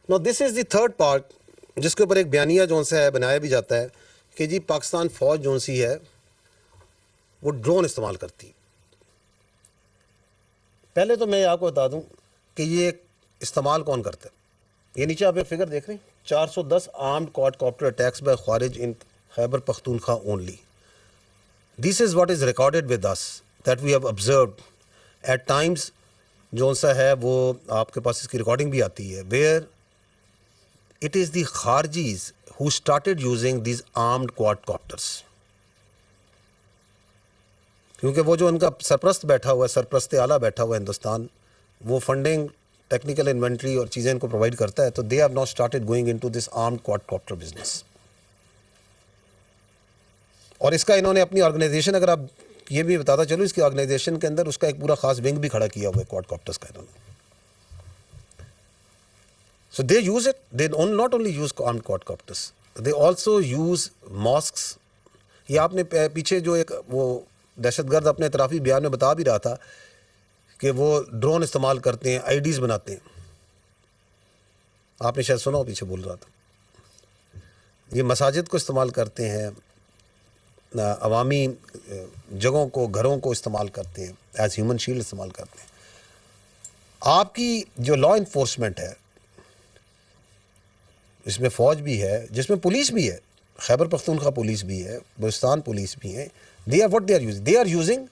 No this is the third part जिसके ऊपर एक बयानिया जोन सा है बनाया भी जाता है कि जी पाकिस्तान फ़ौज जोन सी है वो ड्रोन इस्तेमाल करती। पहले तो मैं आपको बता दूं कि ये इस्तेमाल कौन करता है। ये नीचे आप एक फिगर देख रहे हैं, 410 आर्म्ड क्वाडकॉप्टर अटैक्स बाय ख्वारिज इन Khyber Pakhtunkhwa only. This is what is recorded with us that we have observed at times. जो सा है वो आपके पास इसकी रिकॉर्डिंग भी आती है, वेयर इट इज़ द खारजीज who started using this armed quadcopters. क्योंकि वो जो उनका सरप्रस्त बैठा हुआ है, सरप्रस्त आला बैठा हुआ है हिंदुस्तान, वो फंडिंग टेक्निकल इन्वेंट्री और चीज़ें इनको प्रोवाइड करता है, तो they have not started going into this armed quadcopter business. और इसका इन्होंने अपनी ऑर्गेनाइजेशन, अगर आप ये भी बताता चलो, इसकी ऑर्गेनाइजेशन के अंदर उसका एक पूरा खास विंग भी खड़ा किया हुआ है क्वाडकॉप्टर्स का इन्होंने। So they use it, they not only use armed quadcopters, they also use mosques. ये आपने पीछे जो एक वो दहशतगर्द अपने इतराफ़ी बयान में बता भी रहा था कि वो ड्रोन इस्तेमाल करते हैं, आईडीज़ बनाते हैं। आपने शायद सुना हो, पीछे बोल रहा था। ये मसाजिद को इस्तेमाल करते हैं, अवामी जगहों को, घरों को इस्तेमाल करते हैं, एज ह्यूमन शील्ड इस्तेमाल करते हैं। आपकी जो लॉ इन्फोर्समेंट है, इसमें फ़ौज भी है, जिसमें पुलिस भी है, खैबर पख्तूनख्वा पुलिस भी है, बलूचिस्तान पुलिस भी है, they are what they are using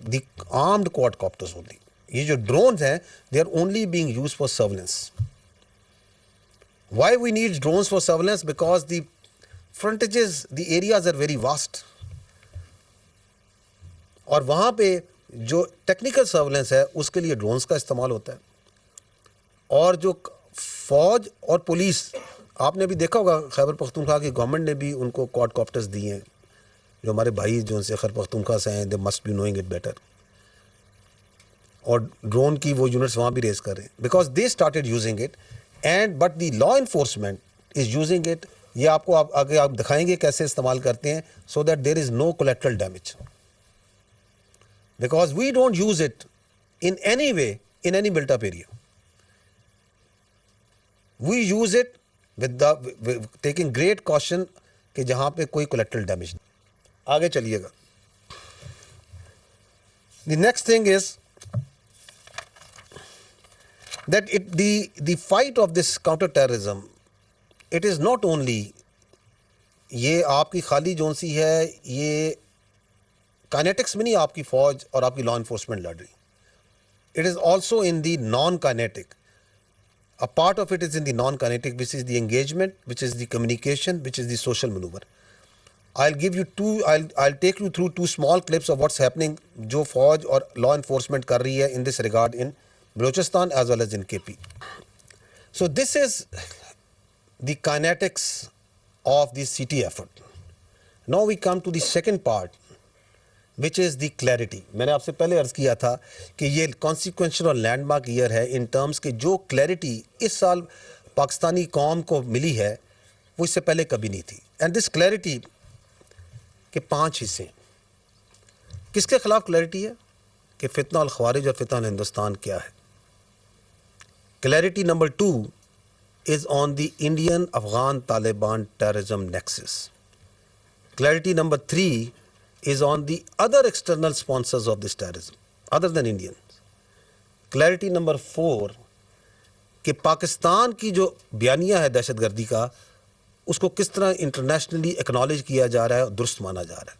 the armed quadcopters only. ये जो drones हैं, they are only being used for surveillance. Why we need drones for surveillance? Because the frontages, the areas are very vast. और वहाँ पे जो technical surveillance है उसके लिए ड्रोन्स का इस्तेमाल होता है। और जो फौज और पुलिस, आपने भी देखा होगा खैबर पख्तूनख्वा की गवर्नमेंट ने भी उनको क्वाडकॉप्टर्स दिए हैं। जो हमारे भाई जो उनसे खैबर पख्तूनख्वा से हैं, they must be knowing it better. और ड्रोन की वो यूनिट्स वहाँ भी रेस कर रहे हैं, because they started using it and but the law enforcement is using it. ये आपको आगे आप दिखाएंगे कैसे इस्तेमाल करते हैं, so that there is no collateral damage, because we don't use it in any way in any built up area. We use it with taking great caution कि जहाँ पे कोई कोलेट्रल डैमेज नहीं। आगे चलिएगा। The next thing is that the fight of this counter terrorism, it is not only, ये आपकी खाली जोन सी है, ये काइनेटिक्स में नहीं आपकी फौज और आपकी लॉ इन्फोर्समेंट लड़ रही, it is also in the non kinetic. A part of it is in the non-kinetic, which is the engagement, which is the communication, which is the social maneuver. I'll take you through two small clips of what's happening जो फौज और law enforcement कर रही है in this regard in Balochistan as well as in KP. So this is the kinetics of the city effort. Now we come to the second part, which is the clarity. मैंने आपसे पहले अर्ज़ किया था कि ये कॉन्सिक्वेंशल और landmark year है इन टर्म्स के जो क्लैरिटी इस साल पाकिस्तानी कौम को मिली है वो इससे पहले कभी नहीं थी। एंड दिस क्लैरिटी के 5 हिस्से। किसके ख़िलाफ़ क्लैरिटी है कि फितना अल ख्वारिज और फितना अल हिंदुस्तान क्या है। Clarity number 2 is on the Indian Afghan Taliban terrorism nexus. Clarity number 3 is on the other external sponsors of this terrorism other than Indians. Clarity number 4 कि पाकिस्तान की जो बयानिया है दहशतगर्दी का, उसको किस तरह इंटरनेशनली एक्नॉलेज किया जा रहा है और दुरुस्त माना जा रहा है.